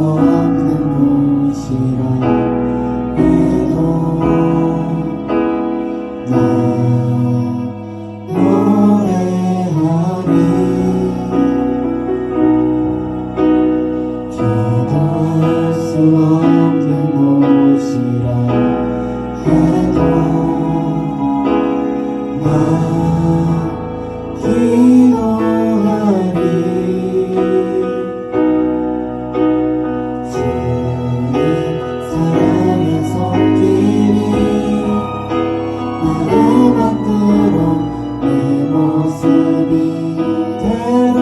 없는 곳이라 해도 나 노래하리. 기도할 수 없는 곳이라 해도 나 기도하리. 주님 사랑의 손길이 나를 만들어 내 모습 이대로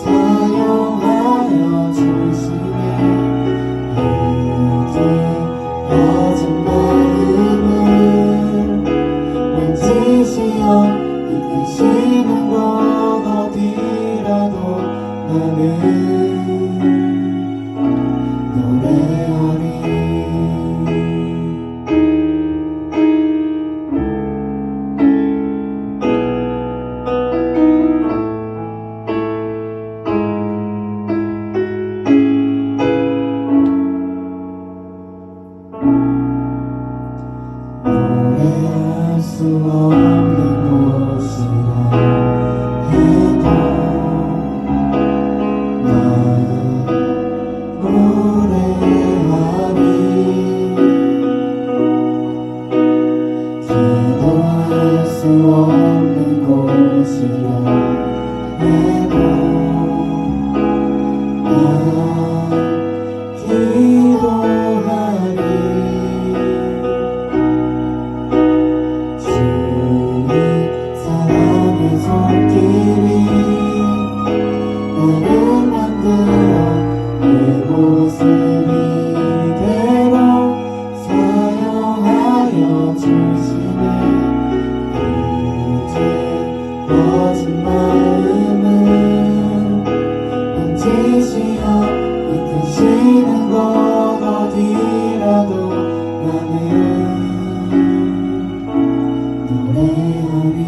사용하여 주시네. 이제 마음을 만지시어 이끄시는 곳 어디라도 나는 노래하리. 노래할 수 없는 곳이라 해도 나 노래하리. 기도할 수 없는 곳이라 해도 나 기도하리. 주님 사랑의 손길이 나를 만들어 내 모습 이대로 사용하여 주시네. 이제 꺼진 마음을 만지시어 이끄시는 곳 어디라도 나는 노래하리.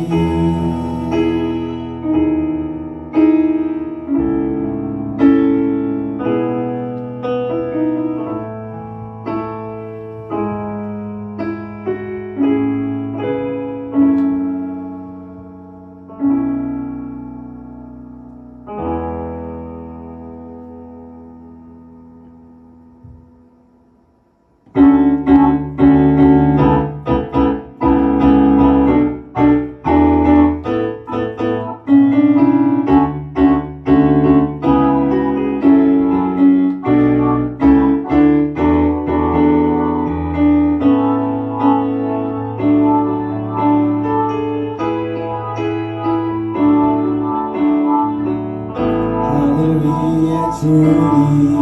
하늘 위에 주님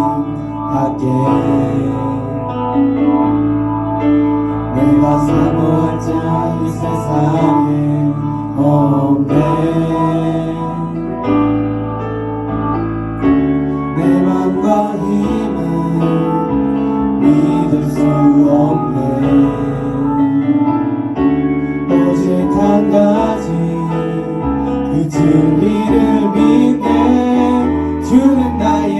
밖에 내가 사모할 자 이 세상에 없네. 내 맘과 힘은 믿을 수 없네. 오직 한 가지 그 진리를 믿네. 주는 나의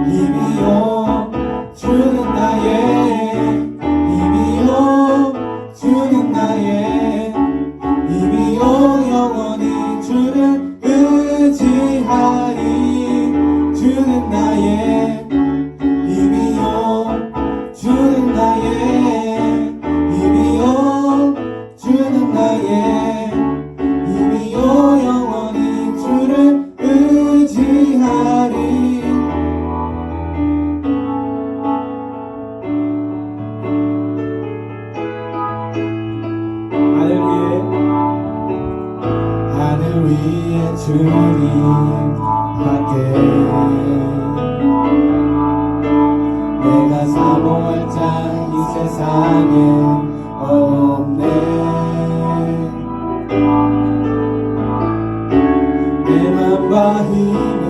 힘이요, 주는 나의 힘이요, 주는 나의 힘이요. 영원히 주를 의지하리. 주는 나의 힘이요, 주는 나의 힘이요, 주는 나의 힘이요. 영원히 주를 의지하리. 하늘 위에 주님 밖에 내가 사모할 자 이 세상에 없네. 내 맘과 힘은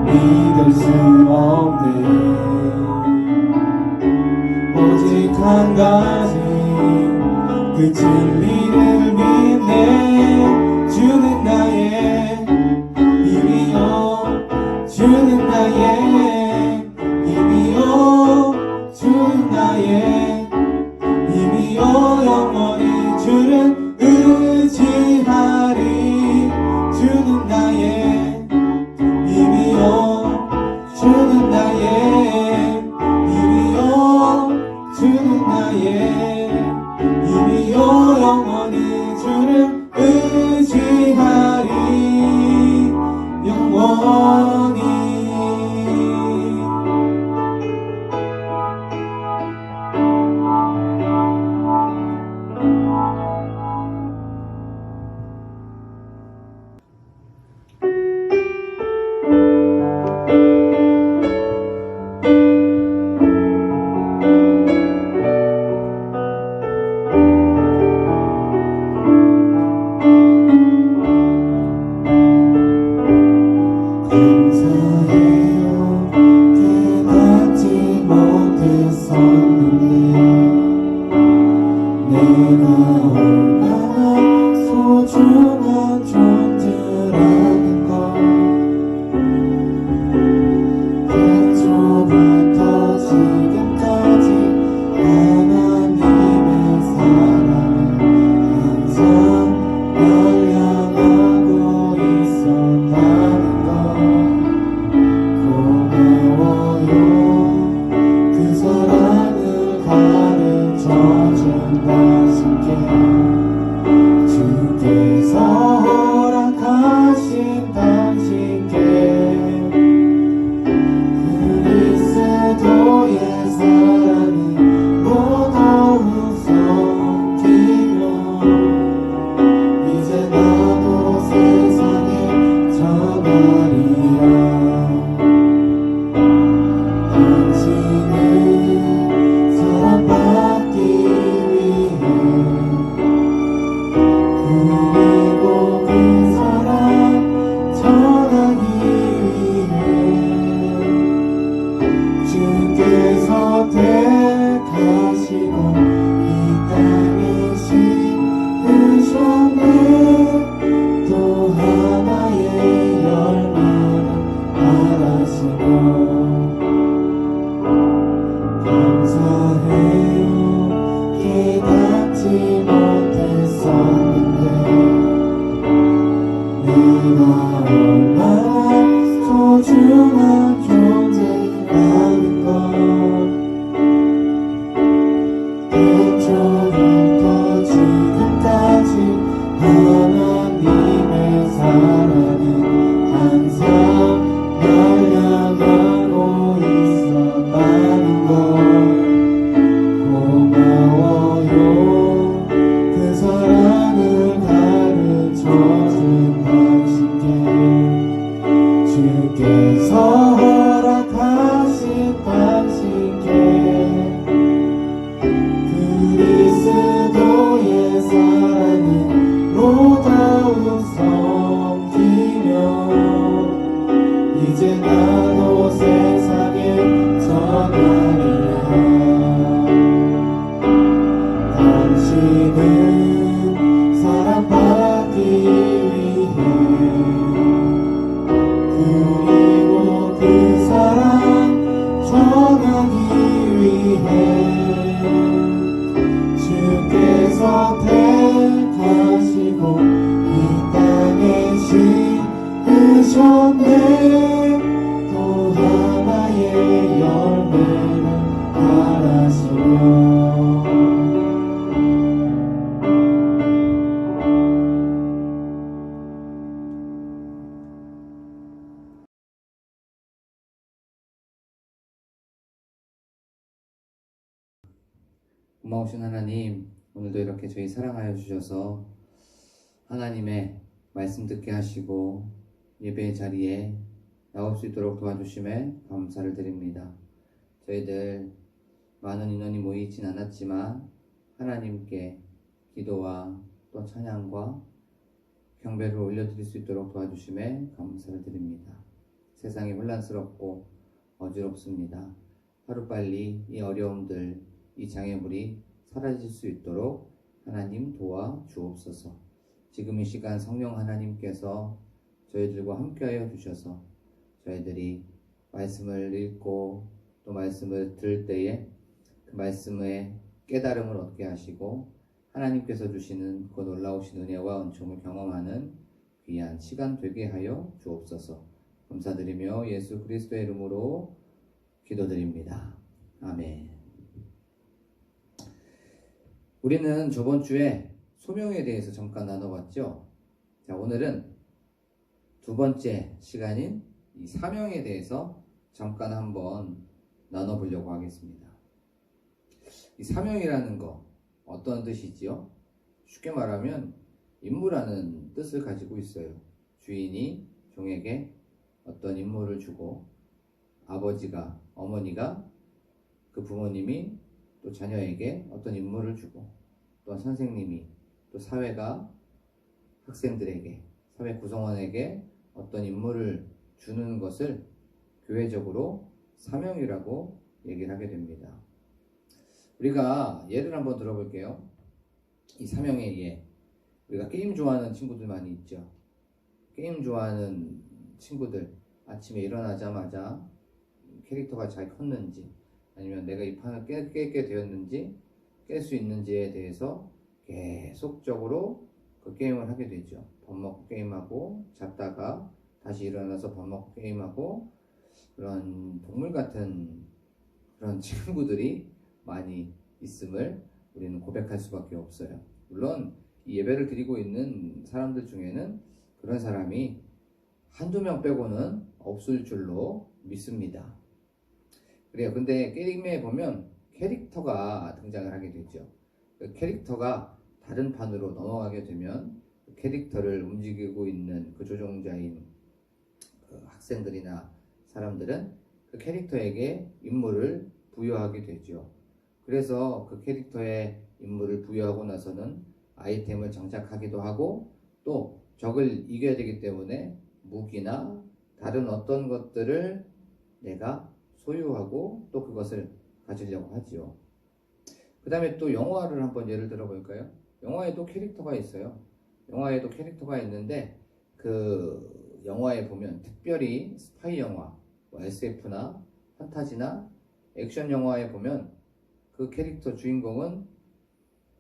믿을 수 없네. 오직 한 가지 그 진리를 믿네. 주는 나의 힘이요, 주는 나의 입이요 영원히 주를 의지하리. 주는 나의 입이요 주는 나의 입이요 주는 나의 입이요 영원히 주를 의지하리. 영원히 감사해요. 깨닫지 못했었는데 내가 얼마나 소중한 존재라는 걸. 태초부터 지금까지 하나님의 사랑을 항상 날 향하고 있었다는 걸. 고마워요. 그 사랑을 가르쳐준다신 게 주께서 허락하신 당신께 그리스도의 사랑을 더욱 섬기며 이제 나도 세상에 전하리라. 당신은 사랑받기 위해 그리고 그 사랑 전하기 위해 주께서 택하시고 이 땅에 심으셨네. 또 하나의 열매를 바라시며 감사해요. 깨닫지 못했었는데 내가 얼마나 소중한 존재라는 걸. 태초부터 지금까지 하나님의 사랑은 항상 날 향하고 있었다는 걸. 고마워요. 그 사랑을 가르쳐준 당신께 주께서 허락하신 당신께 그리스도의 사랑으로 더욱 섬기며 이제 나도 세상에 전하리라. 당신은 사랑받기 위해 그리고 그 사랑 전하기 위해 주께서 택하시고 이 땅에 심으셨네. 또 하나의 열매를 바라시며 고마우신 하나님, 오늘도 이렇게 저희 사랑하여 주셔서 하나님의 말씀 듣게 하시고 예배의 자리에 나올 수 있도록 도와주심에 감사를 드립니다. 저희들 많은 인원이 모이진 않았지만 하나님께 기도와 또 찬양과 경배를 올려드릴 수 있도록 도와주심에 감사를 드립니다. 세상이 혼란스럽고 어지럽습니다. 하루빨리 이 어려움들, 이 장애물이 사라질 수 있도록 하나님 도와 주옵소서. 지금 이 시간 성령 하나님께서 저희들과 함께하여 주셔서 저희들이 말씀을 읽고 또 말씀을 들을 때에 그 말씀의 깨달음을 얻게 하시고 하나님께서 주시는 그 놀라우신 은혜와 은총을 경험하는 귀한 시간 되게 하여 주옵소서. 감사드리며 예수 그리스도의 이름으로 기도드립니다. 아멘. 우리는 저번 주에 소명에 대해서 잠깐 나눠봤죠. 자, 오늘은 두 번째 시간인 이 사명에 대해서 잠깐 한번 나눠보려고 하겠습니다. 이 사명이라는 거 어떤 뜻이지요? 쉽게 말하면 임무라는 뜻을 가지고 있어요. 주인이 종에게 어떤 임무를 주고 아버지가, 어머니가, 그 부모님이 또 자녀에게 어떤 임무를 주고 또한 선생님이 또 사회가 학생들에게, 사회 구성원에게 어떤 임무를 주는 것을 교회적으로 사명이라고 얘기를 하게 됩니다. 우리가 예를 한번 들어볼게요. 이 사명의 예. 우리가 게임 좋아하는 친구들 많이 있죠. 게임 좋아하는 친구들 아침에 일어나자마자 캐릭터가 잘 컸는지 아니면 내가 이 판을 깨게 되었는지 깰 수 있는지에 대해서 계속적으로 그 게임을 하게 되죠. 밥 먹고 게임하고 잤다가 다시 일어나서 밥 먹고 게임하고 그런 동물 같은 그런 친구들이 많이 있음을 우리는 고백할 수밖에 없어요. 물론 이 예배를 드리고 있는 사람들 중에는 그런 사람이 한두 명 빼고는 없을 줄로 믿습니다. 그래요. 근데 게임에 보면 캐릭터가 등장을 하게 되죠. 그 캐릭터가 다른 판으로 넘어가게 되면 그 캐릭터를 움직이고 있는 그 조종자인 그 학생들이나 사람들은 그 캐릭터에게 임무를 부여하게 되죠. 그래서 그 캐릭터에 임무를 부여하고 나서는 아이템을 장착하기도 하고 또 적을 이겨야 되기 때문에 무기나 다른 어떤 것들을 내가 소유하고 또 그것을 가지려고 하지요. 그 다음에 또 영화를 한번 예를 들어 볼까요? 영화에도 캐릭터가 있어요. 영화에도 캐릭터가 있는데 그 영화에 보면 특별히 스파이 영화, SF나 판타지나 액션 영화에 보면 그 캐릭터 주인공은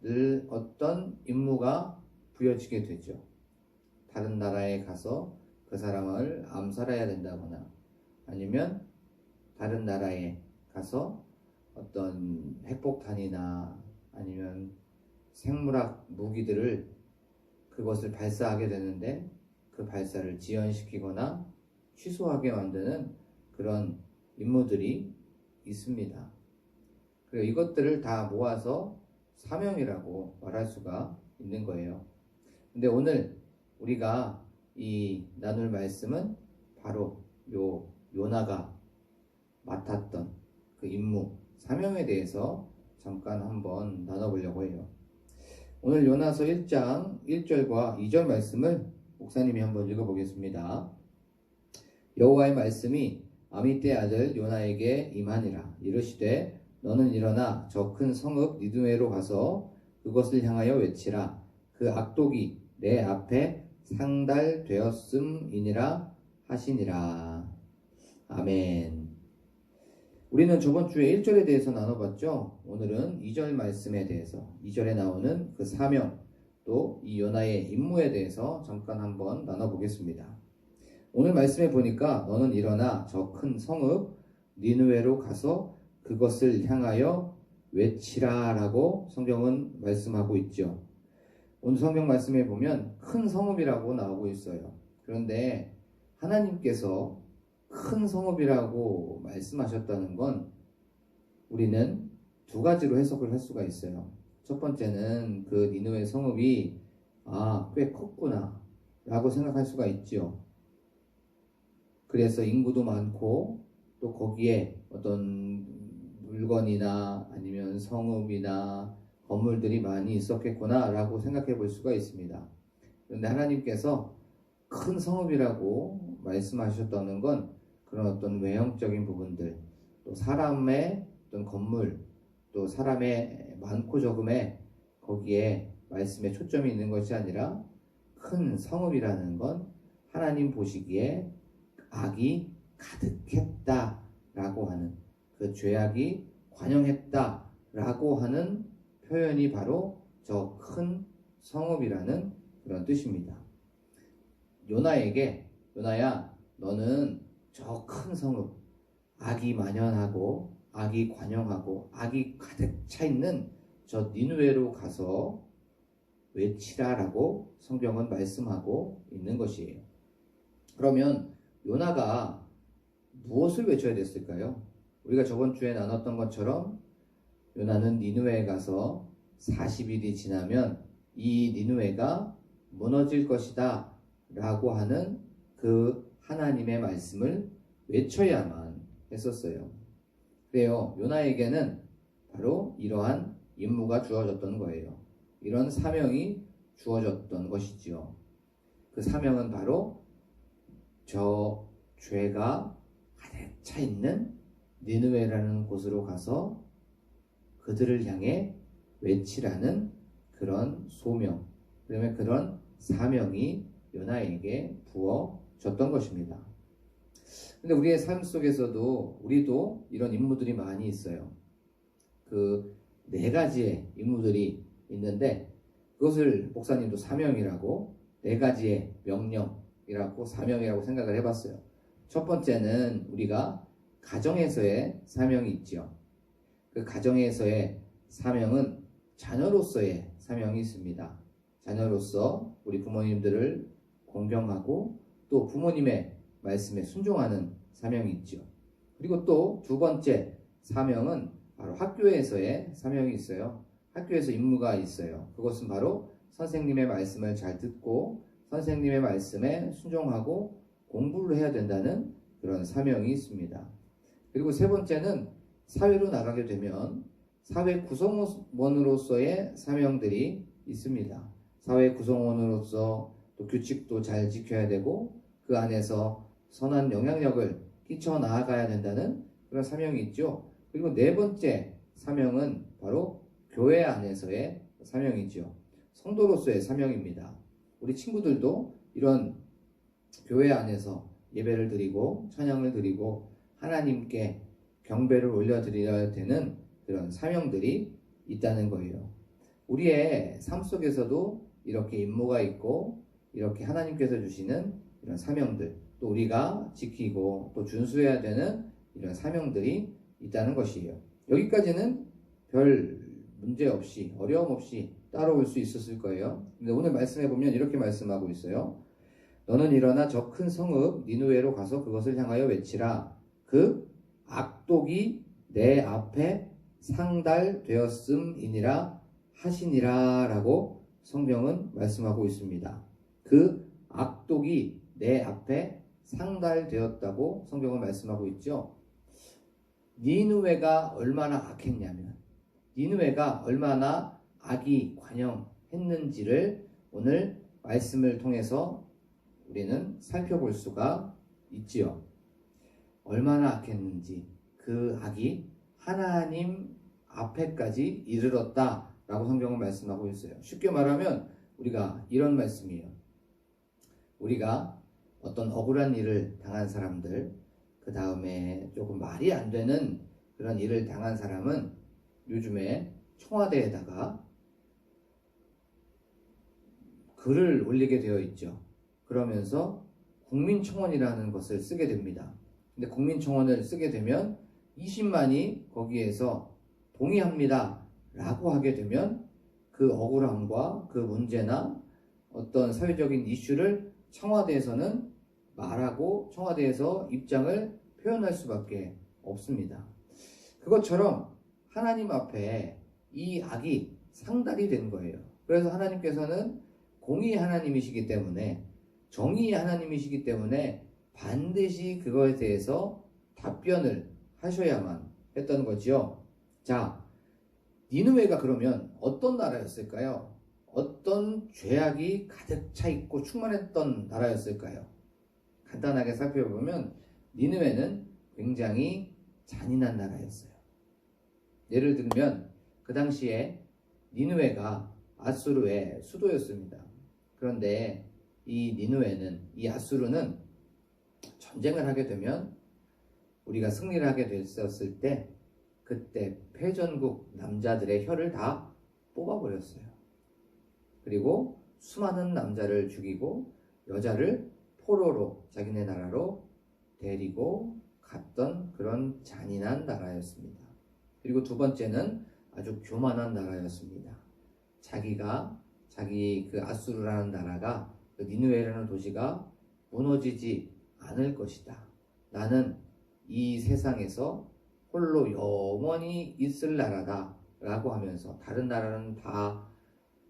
늘 어떤 임무가 부여지게 되죠. 다른 나라에 가서 그 사람을 암살해야 된다거나 아니면 다른 나라에 가서 어떤 핵폭탄이나 아니면 생물학 무기들을 그것을 발사하게 되는데 그 발사를 지연시키거나 취소하게 만드는 그런 임무들이 있습니다. 그리고 이것들을 다 모아서 사명이라고 말할 수가 있는 거예요. 근데 오늘 우리가 이 나눌 말씀은 바로 요나가 맡았던 그 임무, 사명에 대해서 잠깐 한번 나눠보려고 해요. 오늘 요나서 1장 1절과 2절 말씀을 목사님이 한번 읽어보겠습니다. 여호와의 말씀이 아미떼 아들 요나에게 임하니라. 이르시되 너는 일어나 저 큰 성읍 니느웨로 가서 그것을 향하여 외치라. 그 악독이 내 앞에 상달되었음이니라 하시니라. 아멘. 우리는 저번 주에 1절에 대해서 나눠봤죠. 오늘은 2절 말씀에 대해서 2절에 나오는 그 사명 또 이 요나의 임무에 대해서 잠깐 한번 나눠보겠습니다. 오늘 말씀에 보니까 너는 일어나 저 큰 성읍 니느웨로 가서 그것을 향하여 외치라 라고 성경은 말씀하고 있죠. 오늘 성경 말씀에 보면 큰 성읍이라고 나오고 있어요. 그런데 하나님께서 큰 성읍이라고 말씀하셨다는 건 우리는 두 가지로 해석을 할 수가 있어요. 첫 번째는 그 니느웨 성읍이 꽤 컸구나 라고 생각할 수가 있죠. 그래서 인구도 많고 또 거기에 어떤 물건이나 아니면 성읍이나 건물들이 많이 있었겠구나 라고 생각해 볼 수가 있습니다. 그런데 하나님께서 큰 성읍이라고 말씀하셨다는 건 그런 어떤 외형적인 부분들, 또 사람의 어떤 건물, 또 사람의 많고 적음에 거기에 말씀에 초점이 있는 것이 아니라 큰 성읍이라는 건 하나님 보시기에 악이 가득했다라고 하는 그 죄악이 관영했다라고 하는 표현이 바로 저 큰 성읍이라는 그런 뜻입니다. 요나에게 요나야 너는 저 큰 성읍 악이 만연하고 악이 관영하고 악이 가득 차 있는 저 니느웨로 가서 외치라라고 성경은 말씀하고 있는 것이에요. 그러면 요나가 무엇을 외쳐야 됐을까요? 우리가 저번 주에 나눴던 것처럼 요나는 니느웨에 가서 40일이 지나면 이 니느웨가 무너질 것이다 라고 하는 그 하나님의 말씀을 외쳐야만 했었어요. 그래요. 요나에게는 바로 이러한 임무가 주어졌던 거예요. 이런 사명이 주어졌던 것이지요. 그 사명은 바로 저 죄가 가득 차 있는 니느웨라는 곳으로 가서 그들을 향해 외치라는 그런 소명, 그러면 그런 사명이 요나에게 부어졌던 것입니다. 근데 우리의 삶 속에서도 우리도 이런 임무들이 많이 있어요. 그 네 가지의 임무들이 있는데 그것을 목사님도 사명이라고 네 가지의 명령이라고 사명이라고 생각을 해봤어요. 첫 번째는 우리가 가정에서의 사명이 있죠. 그 가정에서의 사명은 자녀로서의 사명이 있습니다. 자녀로서 우리 부모님들을 공경하고 또 부모님의 말씀에 순종하는 사명이 있죠. 그리고 또 두 번째 사명은 바로 학교에서의 사명이 있어요. 학교에서 임무가 있어요. 그것은 바로 선생님의 말씀을 잘 듣고 선생님의 말씀에 순종하고 공부를 해야 된다는 그런 사명이 있습니다. 그리고 세 번째는 사회로 나가게 되면 사회 구성원으로서의 사명들이 있습니다. 사회 구성원으로서 또 규칙도 잘 지켜야 되고 그 안에서 선한 영향력을 끼쳐 나아가야 된다는 그런 사명이 있죠. 그리고 네 번째 사명은 바로 교회 안에서의 사명이죠. 성도로서의 사명입니다. 우리 친구들도 이런 교회 안에서 예배를 드리고 찬양을 드리고 하나님께 경배를 올려드려야 되는 그런 사명들이 있다는 거예요. 우리의 삶 속에서도 이렇게 임무가 있고 이렇게 하나님께서 주시는 이런 사명들 또 우리가 지키고 또 준수해야 되는 이런 사명들이 있다는 것이에요. 여기까지는 별 문제 없이 어려움 없이 따라올 수 있었을 거예요. 근데 오늘 말씀해 보면 이렇게 말씀하고 있어요. 너는 일어나 저 큰 성읍 니느웨로 가서 그것을 향하여 외치라. 그 악독이 내 앞에 상달되었음이니라 하시니라 라고 성경은 말씀하고 있습니다. 그 악독이 내 앞에 상달되었다고 성경은 말씀하고 있죠. 니느웨가 얼마나 악했냐면 니느웨가 얼마나 악이 관영했는지를 오늘 말씀을 통해서 우리는 살펴볼 수가 있지요. 얼마나 악했는지 그 악이 하나님 앞에까지 이르렀다라고 성경은 말씀하고 있어요. 쉽게 말하면 우리가 이런 말씀이에요. 우리가 어떤 억울한 일을 당한 사람들, 그 다음에 조금 말이 안 되는 그런 일을 당한 사람은 요즘에 청와대에다가 글을 올리게 되어 있죠. 그러면서 국민청원이라는 것을 쓰게 됩니다. 근데 국민청원을 쓰게 되면 20만이 거기에서 동의합니다 라고 하게 되면 그 억울함과 그 문제나 어떤 사회적인 이슈를 청와대에서는 말하고 청와대에서 입장을 표현할 수밖에 없습니다. 그것처럼 하나님 앞에 이 악이 상달이 된 거예요. 그래서 하나님께서는 공의의 하나님이시기 때문에 정의의 하나님이시기 때문에 반드시 그거에 대해서 답변을 하셔야만 했던 거지요. 자, 니느웨가 그러면 어떤 나라였을까요? 어떤 죄악이 가득 차 있고 충만했던 나라였을까요? 간단하게 살펴보면 니느웨는 굉장히 잔인한 나라였어요. 예를 들면 그 당시에 니느웨가 아수르의 수도였습니다. 그런데 이 니느웨는, 이 아수르는 전쟁을 하게 되면 우리가 승리를 하게 됐었을 때 그때 패전국 남자들의 혀를 다 뽑아버렸어요. 그리고 수많은 남자를 죽이고 여자를 포로로 자기네 나라로 데리고 갔던 그런 잔인한 나라였습니다. 그리고 두 번째는 아주 교만한 나라였습니다. 자기 그 아수르라는 나라가, 그 니느웨라는 도시가 무너지지 않을 것이다. 나는 이 세상에서 홀로 영원히 있을 나라다 라고 하면서, 다른 나라는 다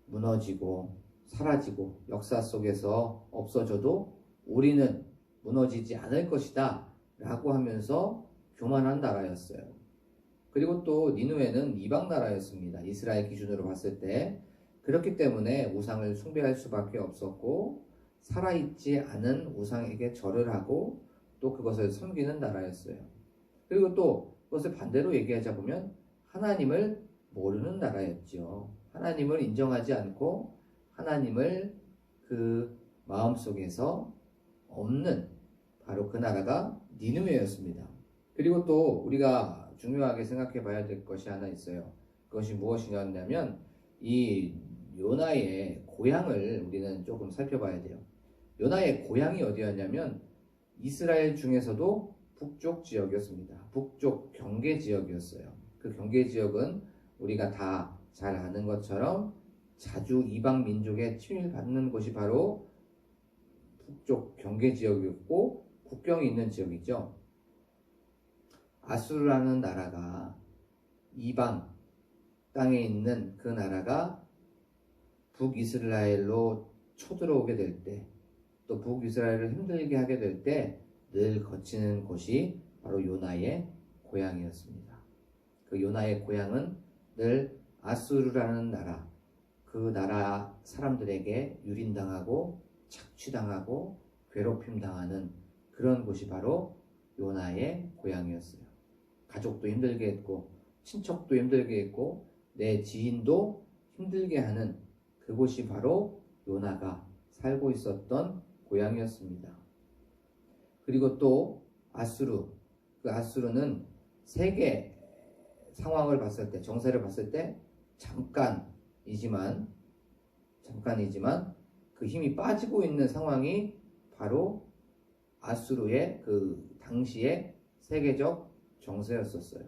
무너지고 사라지고 역사 속에서 없어져도 우리는 무너지지 않을 것이다 라고 하면서 교만한 나라였어요. 그리고 또 니느웨는 이방 나라였습니다. 이스라엘 기준으로 봤을 때. 그렇기 때문에 우상을 숭배할 수밖에 없었고, 살아있지 않은 우상에게 절을 하고 또 그것을 섬기는 나라였어요. 그리고 또 그것을 반대로 얘기하자 보면 하나님을 모르는 나라였죠. 하나님을 인정하지 않고 하나님을 그 마음속에서 없는 바로 그 나라가 니느웨였습니다. 그리고 또 우리가 중요하게 생각해 봐야 될 것이 하나 있어요. 그것이 무엇이냐면 이 요나의 고향을 우리는 조금 살펴봐야 돼요. 요나의 고향이 어디였냐면 이스라엘 중에서도 북쪽 지역이었습니다. 북쪽 경계 지역이었어요. 그 경계 지역은 우리가 다 잘 아는 것처럼 자주 이방 민족에 침입받는 곳이 바로 북쪽 경계 지역이었고, 국경이 있는 지역이죠. 아수르라는 나라가 이방 땅에 있는 그 나라가 북이스라엘로 쳐들어오게 될 때, 또 북이스라엘을 힘들게 하게 될 때 늘 거치는 곳이 바로 요나의 고향이었습니다. 그 요나의 고향은 늘 아수르라는 나라, 그 나라 사람들에게 유린당하고 착취당하고 괴롭힘당하는 그런 곳이 바로 요나의 고향이었어요. 가족도 힘들게 했고 친척도 힘들게 했고 내 지인도 힘들게 하는 그곳이 바로 요나가 살고 있었던 고향이었습니다. 그리고 또 아수르, 그 아수르는 세계 상황을 봤을 때, 정세를 봤을 때 잠깐이지만 그 힘이 빠지고 있는 상황이 바로 아수르의 그 당시의 세계적 정세였었어요.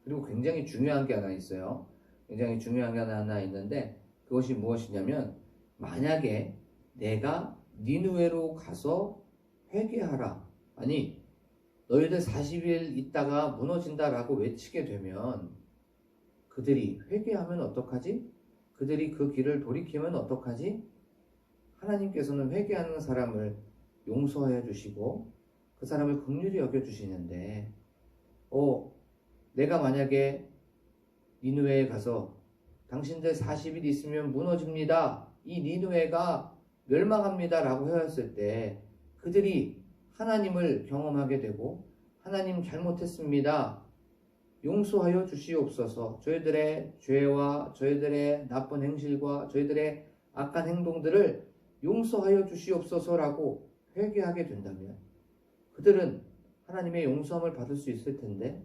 그리고 굉장히 중요한 게 하나 있어요. 굉장히 중요한 게 하나 있는데, 그것이 무엇이냐면, 만약에 내가 니느웨로 가서 회개하라, 아니 너희들 40일 있다가 무너진다라고 외치게 되면 그들이 회개하면 어떡하지? 그들이 그 길을 돌이키면 어떡하지? 하나님께서는 회개하는 사람을 용서해 주시고 그 사람을 긍휼히 여겨 주시는데, 내가 만약에 니느웨에 가서 당신들 40일 있으면 무너집니다, 이 니느웨가 멸망합니다 라고 하였을 때 그들이 하나님을 경험하게 되고, 하나님 잘못했습니다, 용서하여 주시옵소서, 저희들의 죄와 저희들의 나쁜 행실과 저희들의 악한 행동들을 용서하여 주시옵소서라고 회개하게 된다면 그들은 하나님의 용서함을 받을 수 있을 텐데,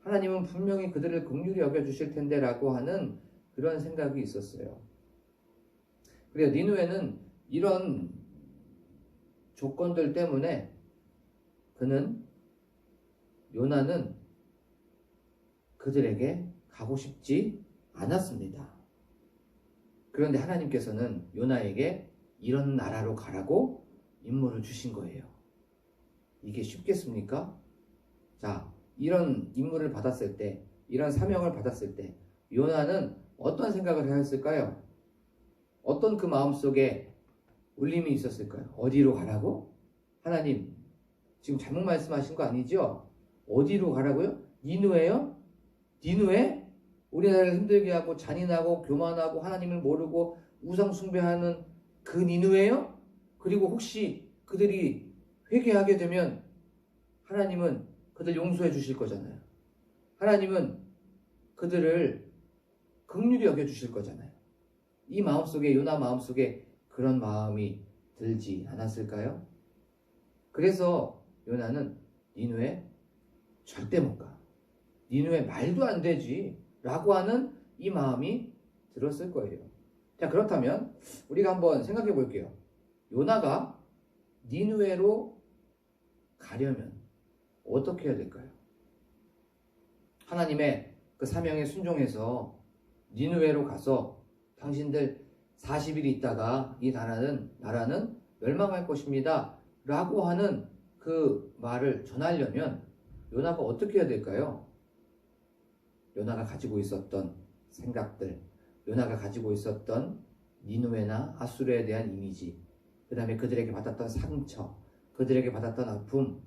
하나님은 분명히 그들을 긍휼히 여겨주실 텐데 라고 하는 그런 생각이 있었어요. 그래서 니느웨는 이런 조건들 때문에 요나는 그들에게 가고 싶지 않았습니다. 그런데 하나님께서는 요나에게 이런 나라로 가라고 임무를 주신 거예요. 이게 쉽겠습니까? 자, 이런 임무를 받았을 때, 이런 사명을 받았을 때 요나는 어떤 생각을 하였을까요? 어떤 그 마음속에 울림이 있었을까요? 어디로 가라고? 하나님, 지금 잘못 말씀하신 거 아니죠? 어디로 가라고요? 니느웨요? 니느웨? 우리나라를 힘들게 하고 잔인하고 교만하고 하나님을 모르고 우상 숭배하는 그 니느웨요? 그리고 혹시 그들이 회개하게 되면 하나님은 그들 용서해 주실 거잖아요. 하나님은 그들을 긍휼히 여겨 주실 거잖아요. 이 마음속에, 요나 마음속에 그런 마음이 들지 않았을까요? 그래서 요나는 니느웨 절대 못 가, 니느웨 말도 안 되지 라고 하는 이 마음이 들었을 거예요. 자, 그렇다면 우리가 한번 생각해 볼게요. 요나가 니느웨로 가려면 어떻게 해야 될까요? 하나님의 그 사명에 순종해서 니느웨로 가서 당신들 40일 있다가 이 나라는 멸망할 것입니다 라고 하는 그 말을 전하려면 요나가 어떻게 해야 될까요? 요나가 가지고 있었던 생각들, 요나가 가지고 있었던 니느웨나 아수르에 대한 이미지, 그 다음에 그들에게 받았던 상처, 그들에게 받았던 아픔,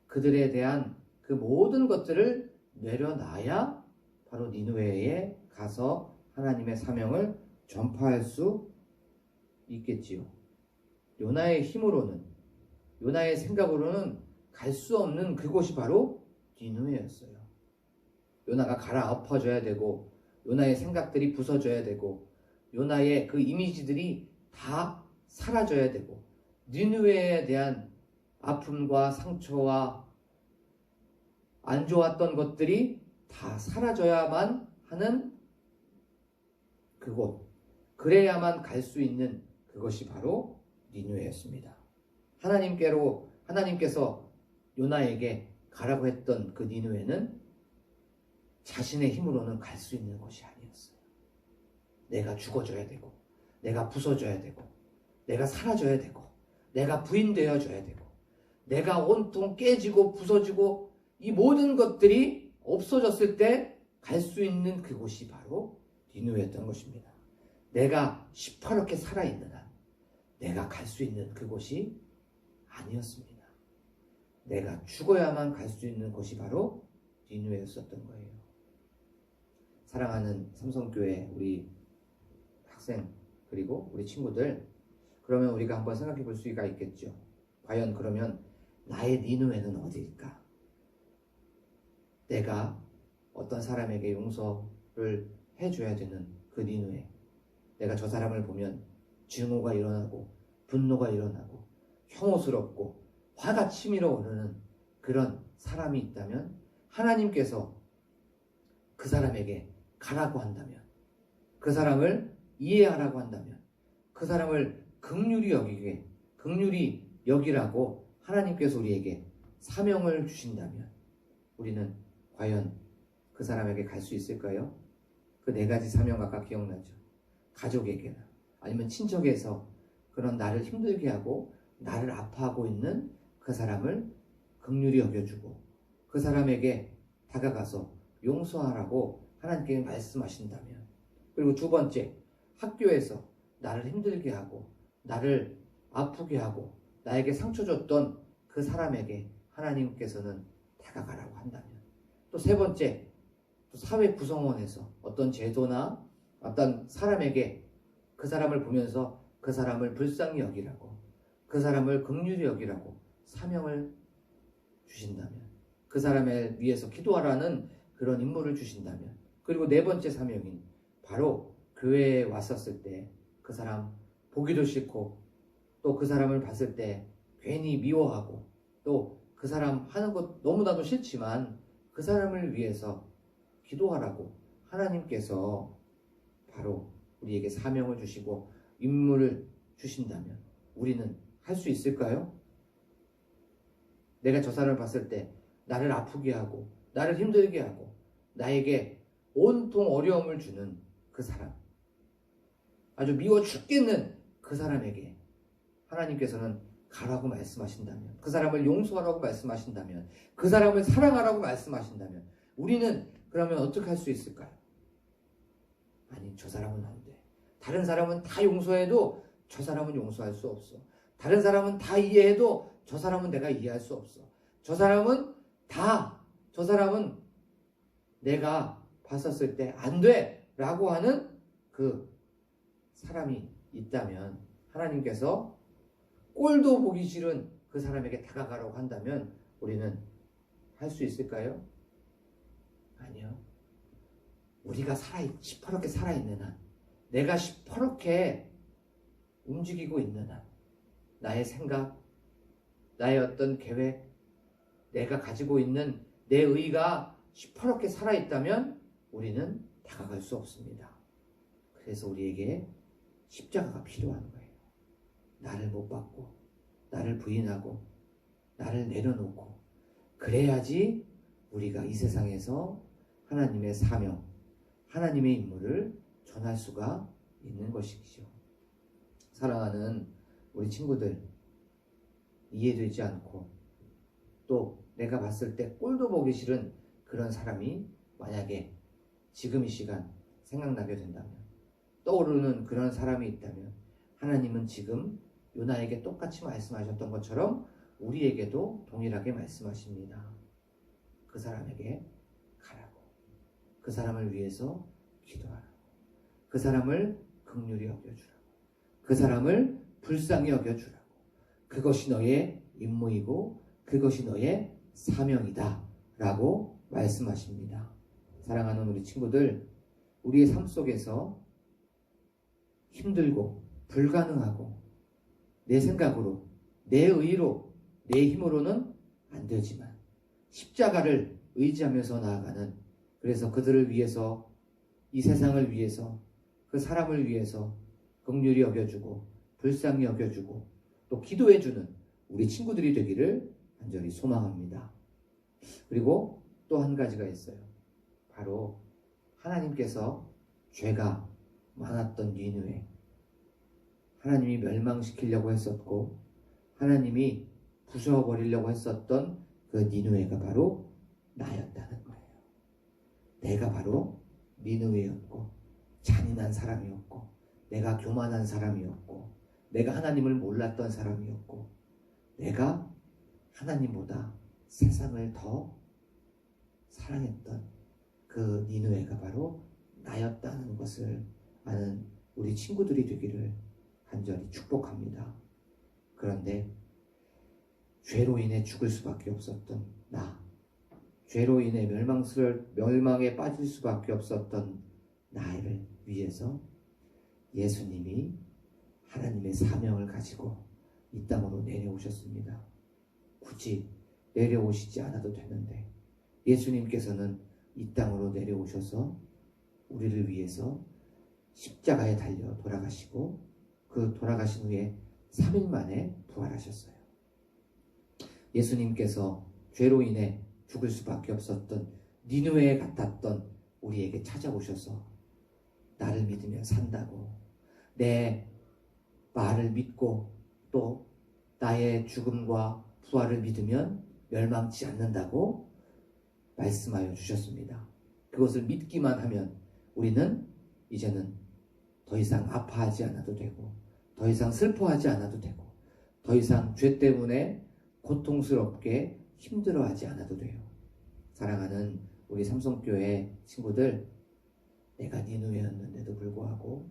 그들에 대한 그 모든 것들을 내려놔야 바로 니느웨에 가서 하나님의 사명을 전파할 수 있겠지요. 요나의 힘으로는, 요나의 생각으로는 갈 수 없는 그곳이 바로 니느웨였어요. 요나가 갈아엎어져야 되고, 요나의 생각들이 부서져야 되고, 요나의 그 이미지들이 다 사라져야 되고, 니느웨에 대한 아픔과 상처와 안 좋았던 것들이 다 사라져야만 하는 그곳, 그래야만 갈 수 있는 그것이 바로 니느웨였습니다. 하나님께서 요나에게 가라고 했던 그 니느웨는 자신의 힘으로는 갈 수 있는 것이 아니었어요. 내가 죽어줘야 되고, 내가 부서져야 되고, 내가 사라져야 되고, 내가 부인되어져야 되고, 내가 온통 깨지고 부서지고 이 모든 것들이 없어졌을 때 갈 수 있는 그곳이 바로 니느웨였던 것입니다. 내가 시퍼렇게 살아있는 한 내가 갈 수 있는 그곳이 아니었습니다. 내가 죽어야만 갈 수 있는 곳이 바로 니느웨였었던 거예요. 사랑하는 삼성교회 우리 학생 그리고 우리 친구들, 그러면 우리가 한번 생각해 볼 수가 있겠죠. 과연 그러면 나의 니느웨는 어디일까? 내가 어떤 사람에게 용서를 해줘야 되는 그 니느웨, 내가 저 사람을 보면 증오가 일어나고 분노가 일어나고 혐오스럽고 화가 치밀어 오르는 그런 사람이 있다면, 하나님께서 그 사람에게 가라고 한다면, 그 사람을 이해하라고 한다면, 그 사람을 긍휼히 여기라고 하나님께서 우리에게 사명을 주신다면, 우리는 과연 그 사람에게 갈 수 있을까요? 그 네 가지 사명 아까 기억나죠? 가족에게나 아니면 친척에서 그런 나를 힘들게 하고 나를 아파하고 있는 그 사람을 긍휼히 여겨주고 그 사람에게 다가가서 용서하라고 하나님께 말씀하신다면, 그리고 두 번째, 학교에서 나를 힘들게 하고 나를 아프게 하고 나에게 상처 줬던 그 사람에게 하나님께서는 다가가라고 한다면, 또 세 번째, 또 사회 구성원에서 어떤 제도나 어떤 사람에게 그 사람을 보면서 그 사람을 불쌍히 여기라고, 그 사람을 긍휼히 여기라고 사명을 주신다면, 그 사람을 위해서 기도하라는 그런 임무를 주신다면, 그리고 네 번째 사명인 바로 교회에 왔었을 때 그 사람 보기도 싫고 또 그 사람을 봤을 때 괜히 미워하고 또 그 사람 하는 것 너무나도 싫지만 그 사람을 위해서 기도하라고 하나님께서 바로 우리에게 사명을 주시고 임무를 주신다면 우리는 할 수 있을까요? 내가 저 사람을 봤을 때 나를 아프게 하고 나를 힘들게 하고 나에게 온통 어려움을 주는 그 사람, 아주 미워 죽겠는 그 사람에게 하나님께서는 가라고 말씀하신다면, 그 사람을 용서하라고 말씀하신다면, 그 사람을 사랑하라고 말씀하신다면 우리는 그러면 어떻게 할 수 있을까요? 아니, 저 사람은 안 돼. 다른 사람은 다 용서해도 저 사람은 용서할 수 없어. 다른 사람은 다 이해해도 저 사람은 내가 이해할 수 없어. 저 사람은 내가 봤었을 때 안 돼 라고 하는 그 사람이 있다면, 하나님께서 꼴도 보기 싫은 그 사람에게 다가가라고 한다면 우리는 할 수 있을까요? 아니요. 우리가 시퍼렇게 살아있는 한, 내가 시퍼렇게 움직이고 있는 한, 나의 생각, 나의 어떤 계획, 내가 가지고 있는 내 의가 시퍼렇게 살아있다면 우리는 다가갈 수 없습니다. 그래서 우리에게 십자가가 필요한 거예요. 나를 못 받고 나를 부인하고 나를 내려놓고 그래야지 우리가 이 세상에서 하나님의 사명, 하나님의 임무를 전할 수가 있는 것이죠. 사랑하는 우리 친구들, 이해되지 않고 또 내가 봤을 때 꼴도 보기 싫은 그런 사람이 만약에 지금 이 시간 생각나게 된다면, 떠오르는 그런 사람이 있다면 하나님은 지금 요나에게 똑같이 말씀하셨던 것처럼 우리에게도 동일하게 말씀하십니다. 그 사람에게 가라고, 그 사람을 위해서 기도하라고, 그 사람을 긍휼히 여겨주라고, 그 사람을 불쌍히 여겨주라고. 그것이 너의 임무이고 그것이 너의 사명이다 라고 말씀하십니다. 사랑하는 우리 친구들, 우리의 삶 속에서 힘들고 불가능하고 내 생각으로, 내 의로, 내 힘으로는 안 되지만 십자가를 의지하면서 나아가는, 그래서 그들을 위해서, 이 세상을 위해서, 그 사람을 위해서 긍휼히 여겨주고 불쌍히 여겨주고 또 기도해주는 우리 친구들이 되기를 간절히 소망합니다. 그리고 또 한 가지가 있어요. 바로 하나님께서 죄가 많았던 니느웨, 하나님이 멸망시키려고 했었고 하나님이 부숴버리려고 했었던 그 니느웨가 바로 나였다는 거예요. 내가 바로 니느웨였고 잔인한 사람이었고 내가 교만한 사람이었고 내가 하나님을 몰랐던 사람이었고 내가 하나님보다 세상을 더 사랑했던 그 니느웨가 바로 나였다는 것을 아는 우리 친구들이 되기를 간절히 축복합니다. 그런데 죄로 인해 죽을 수밖에 없었던 나, 죄로 인해 멸망에 빠질 수밖에 없었던 나를 위해서 예수님이 하나님의 사명을 가지고 이 땅으로 내려오셨습니다. 굳이 내려오시지 않아도 되는데 예수님께서는 이 땅으로 내려오셔서 우리를 위해서 십자가에 달려 돌아가시고 그 돌아가신 후에 3일 만에 부활하셨어요. 예수님께서 죄로 인해 죽을 수밖에 없었던 니느웨에 같았던 우리에게 찾아오셔서 나를 믿으면 산다고, 내 말을 믿고 또 나의 죽음과 부활을 믿으면 멸망치 않는다고 말씀하여 주셨습니다. 그것을 믿기만 하면 우리는 이제는 더 이상 아파하지 않아도 되고 더 이상 슬퍼하지 않아도 되고 더 이상 죄 때문에 고통스럽게 힘들어하지 않아도 돼요. 사랑하는 우리 삼성교회 친구들, 내가 니느웨였는데도 불구하고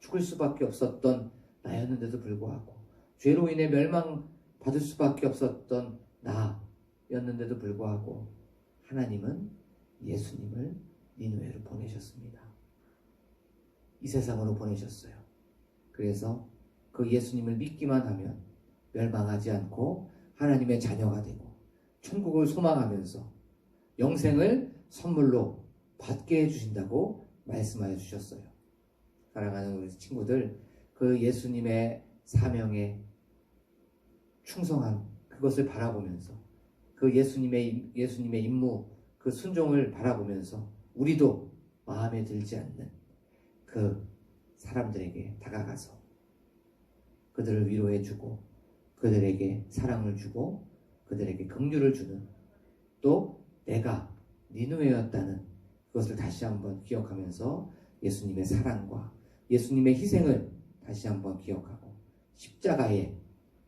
죽을 수밖에 없었던 나였는데도 불구하고 죄로 인해 멸망받을 수밖에 없었던 나였는데도 불구하고 하나님은 예수님을 니느웨로 보내셨습니다. 이 세상으로 보내셨어요. 그래서 그 예수님을 믿기만 하면 멸망하지 않고 하나님의 자녀가 되고 천국을 소망하면서 영생을 선물로 받게 해주신다고 말씀하여 주셨어요. 사랑하는 우리 친구들, 그 예수님의 사명에 충성한 그것을 바라보면서 그 예수님의 임무, 그 순종을 바라보면서 우리도 마음에 들지 않는 그 사람들에게 다가가서 그들을 위로해주고 그들에게 사랑을 주고 그들에게 긍휼을 주는, 또 내가 니느웨였다는 그것을 다시 한번 기억하면서 예수님의 사랑과 예수님의 희생을 다시 한번 기억하고 십자가의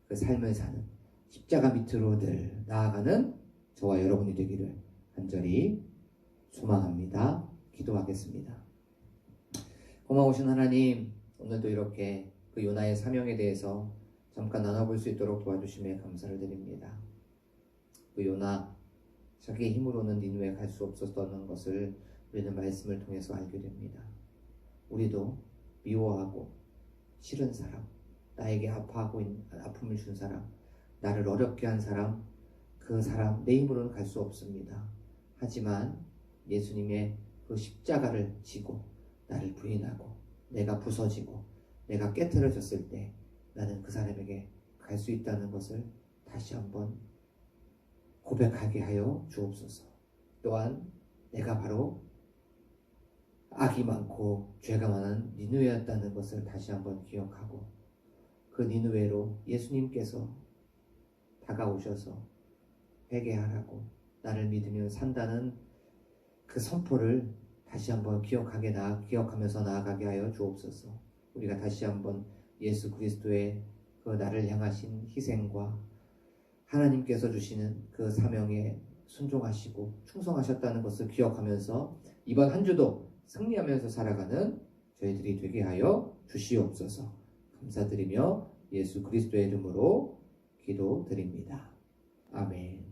그 삶을 사는, 십자가 밑으로 늘 나아가는 저와 여러분이 되기를 간절히 소망합니다. 기도하겠습니다. 고마우신 하나님, 오늘도 이렇게 그 요나의 사명에 대해서 잠깐 나눠볼 수 있도록 도와주심에 감사를 드립니다. 그 요나, 자기의 힘으로는 니느웨에 갈 수 없었던 것을 우리는 말씀을 통해서 알게 됩니다. 우리도 미워하고 싫은 사람, 나에게 아픔을 준 사람, 나를 어렵게 한 사람, 그 사람 내 힘으로는 갈 수 없습니다. 하지만 예수님의 그 십자가를 지고 나를 부인하고 내가 부서지고 내가 깨트려졌을 때 나는 그 사람에게 갈 수 있다는 것을 다시 한번 고백하게 하여 주옵소서. 또한 내가 바로 악이 많고 죄가 많은 니느웨였다는 것을 다시 한번 기억하고 그 니느웨로 예수님께서 다가오셔서 회개하라고 나를 믿으면 산다는 그 선포를 다시 한번 기억하면서 나아가게 하여 주옵소서. 우리가 다시 한번 예수 그리스도의 그 나를 향하신 희생과 하나님께서 주시는 그 사명에 순종하시고 충성하셨다는 것을 기억하면서 이번 한 주도 승리하면서 살아가는 저희들이 되게 하여 주시옵소서. 감사드리며 예수 그리스도의 이름으로 기도드립니다. 아멘.